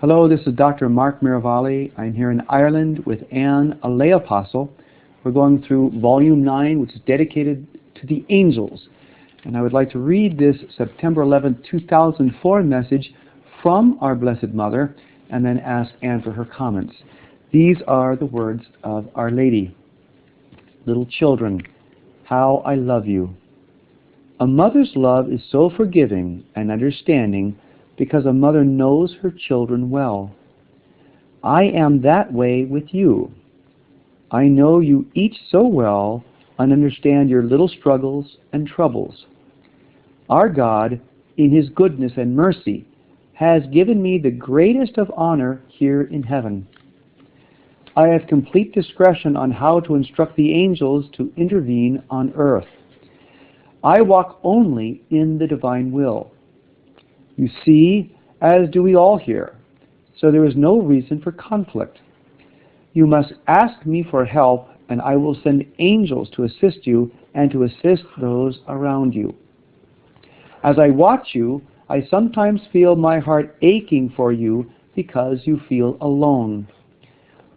Hello, this is Dr. Mark Miravalli. I'm here in Ireland with Anne, a lay apostle. We're going through Volume 9, which is dedicated to the angels. And I would like to read this September 11, 2004 message from our Blessed Mother, and then ask Anne for her comments. These are the words of Our Lady. Little children, how I love you. A mother's love is so forgiving and understanding because a mother knows her children well. I am that way with you. I know you each so well and understand your little struggles and troubles. Our God, in His goodness and mercy, has given me the greatest of honor here in heaven. I have complete discretion on how to instruct the angels to intervene on earth. I walk only in the divine will. You see, as do we all here, so there is no reason for conflict. You must ask me for help, and I will send angels to assist you and to assist those around you. As I watch you, I sometimes feel my heart aching for you because you feel alone.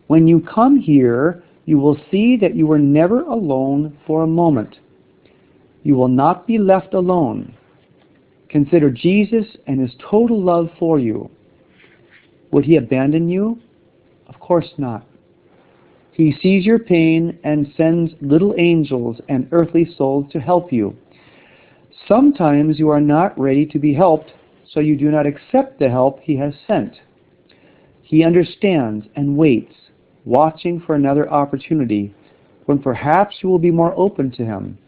When you come here, you will see that you were never alone for a moment. You will not be left alone. Consider Jesus and His total love for you. Would He abandon you? Of course not. He sees your pain and sends little angels and earthly souls to help you. Sometimes you are not ready to be helped, so you do not accept the help He has sent. He understands and waits, watching for another opportunity when perhaps you will be more open to Him.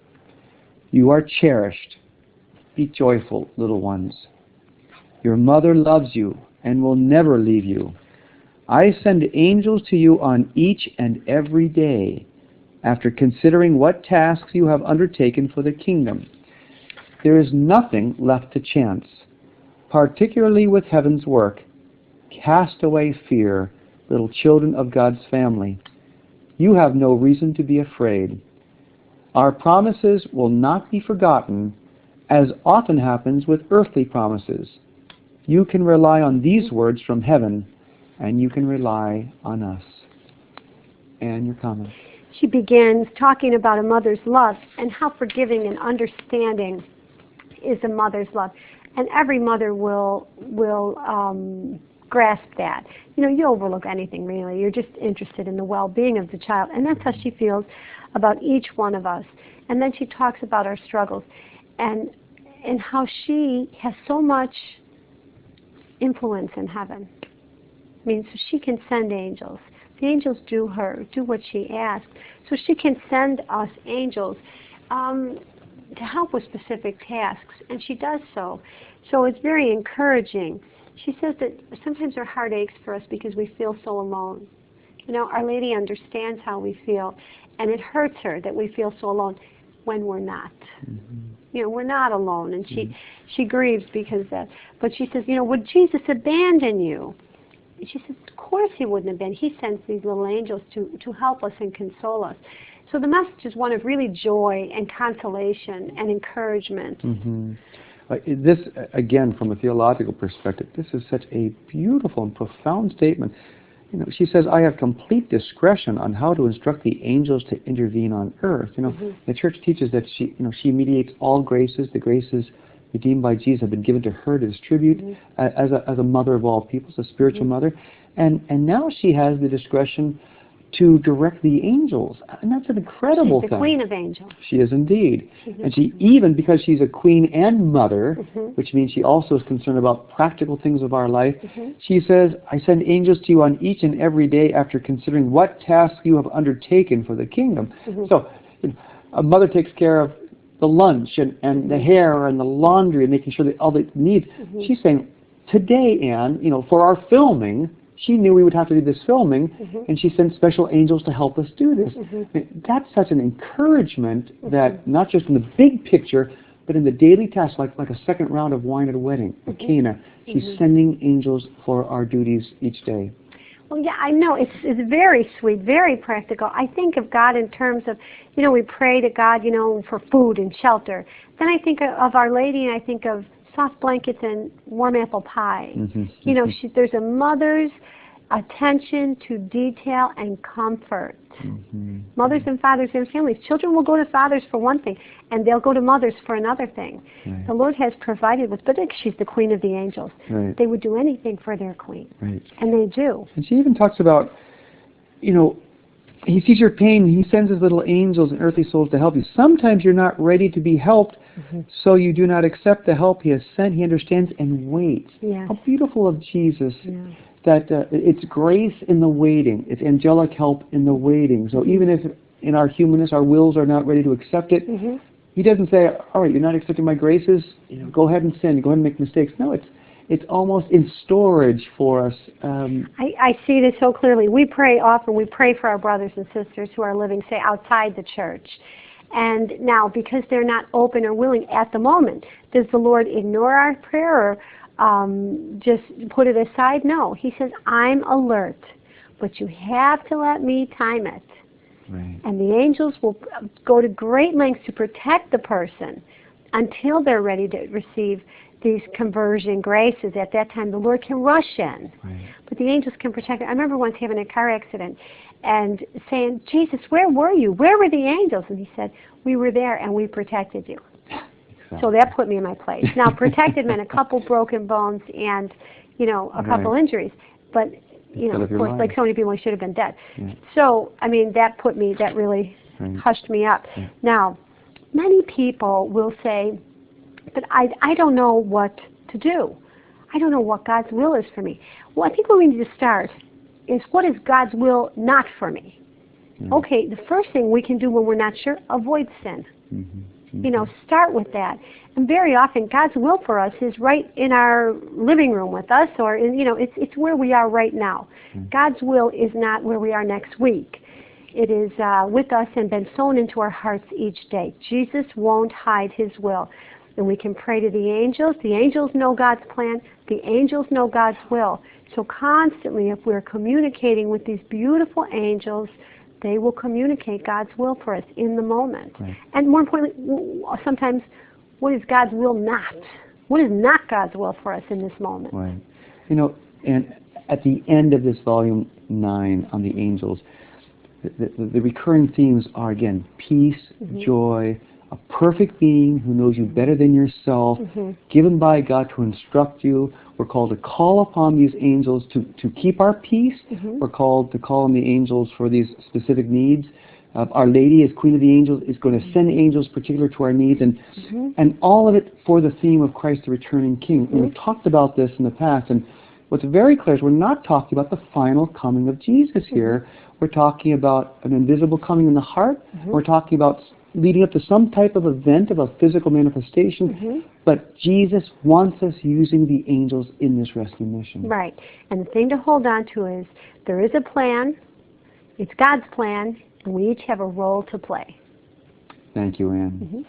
You are cherished. Be joyful, little ones. Your mother loves you and will never leave you. I send angels to you on each and every day, after considering what tasks you have undertaken for the kingdom. There is nothing left to chance, particularly with heaven's work. Cast away fear, little children of God's family. You have no reason to be afraid. Our promises will not be forgotten, as often happens with earthly promises. You can rely on these words from heaven, and you can rely on us. And your comment. She begins talking about a mother's love and how forgiving and understanding is a mother's love. And every mother will grasp that. You overlook anything really. You're just interested in the well-being of the child. And that's how she feels about each one of us. And then she talks about our struggles and how she has so much influence in heaven. I mean, so she can send angels. The angels do what she asks. So she can send us angels to help with specific tasks, and she does so. So it's very encouraging. She says that sometimes her heart aches for us because we feel so alone. Our Lady understands how we feel, and it hurts her that we feel so alone when we're not. Mm-hmm. We're not alone, and she grieves because of that. But she says, would Jesus abandon you? And she says, of course He wouldn't abandon. He sends these little angels to help us and console us. So the message is one of really joy and consolation and encouragement. Mm-hmm. This, again, from a theological perspective, this is such a beautiful and profound statement. She says, I have complete discretion on how to instruct the angels to intervene on earth. Mm-hmm. The Church teaches that she mediates all graces. The graces redeemed by Jesus have been given to her to distribute as a mother of all peoples, a spiritual mother. And now she has the discretion to direct the angels. And that's an incredible thing. She's the queen of angels. She is indeed. And she, even because she's a queen and mother, which means she also is concerned about practical things of our life, she says, I send angels to you on each and every day after considering what tasks you have undertaken for the kingdom. So a mother takes care of the lunch and the hair and the laundry and making sure that all they need. She's saying, today, Anne, for our filming, she knew we would have to do this filming, and she sent special angels to help us do this. That's such an encouragement that not just in the big picture, but in the daily tasks, like a second round of wine at a wedding, at Cana, she's sending angels for our duties each day. Well, yeah, I know. It's very sweet, very practical. I think of God in terms of, we pray to God, for food and shelter. Then I think of Our Lady, and I think of soft blankets and warm apple pie. Mhm. You know, there's a mother's attention to detail and comfort. Mhm. Mothers and fathers in families. Children will go to fathers for one thing, and they'll go to mothers for another thing. Right. The Lord has provided with, but she's the queen of the angels. Right. They would do anything for their queen, Right. and they do. And she even talks about, you know, he sees your pain, he sends his little angels and earthly souls to help you. Sometimes you're not ready to be helped, so you do not accept the help he has sent. He understands and waits. Yes. How beautiful of Jesus Yeah. that it's grace in the waiting. It's angelic help in the waiting. So even if in our humanness our wills are not ready to accept it, Mm-hmm. he doesn't say, all right, you're not accepting my graces, go ahead and sin, go ahead and make mistakes. No, it's almost in storage for us. I see this so clearly. We pray often. We pray for our brothers and sisters who are living, say, outside the church. And now, because they're not open or willing at the moment, does the Lord ignore our prayer or just put it aside? No. He says, I'm alert, but you have to let me time it. Right. And the angels will go to great lengths to protect the person until they're ready to receive these conversion graces. At that time, the Lord can rush in. Right. But the angels can protect. I remember once having a car accident and saying, Jesus, where were you? Where were the angels? And he said, we were there and we protected you. So that put me in my place. Now, protected meant a couple broken bones and, you know, a couple injuries. But, you know, of course, like so many people, I should have been dead. Yeah. So, I mean, that really hushed me up. Yeah. Now, many people will say, but I don't know what to do. I don't know what God's will is for me. Well, I think where we need to start is, what is God's will not for me? Yeah. Okay, the first thing we can do when we're not sure, avoid sin. Mm-hmm. You know, start with that. And very often, God's will for us is right in our living room with us, or, you know, it's where we are right now. God's will is not where we are next week. It is with us and been sown into our hearts each day. Jesus won't hide his will. And we can pray to the angels. The angels know God's plan. The angels know God's will. So constantly, if we're communicating with these beautiful angels, they will communicate God's will for us in the moment. Right. And more importantly, sometimes, what is God's will not? What is not God's will for us in this moment? Right. You know, and at the end of this volume 9 on the angels, the recurring themes are, again, peace, joy, a perfect being who knows you better than yourself, given by God to instruct you. We're called to call upon these angels to keep our peace. We're called to call on the angels for these specific needs. Our Lady, as Queen of the Angels, is going to send angels particular to our needs, and all of it for the theme of Christ the returning King. We've talked about this in the past, and what's very clear is we're not talking about the final coming of Jesus here. We're talking about an invisible coming in the heart. We're talking about leading up to some type of event, of a physical manifestation. But Jesus wants us using the angels in this rescue mission. Right. And the thing to hold on to is, there is a plan. It's God's plan, and we each have a role to play. Thank you, Anne.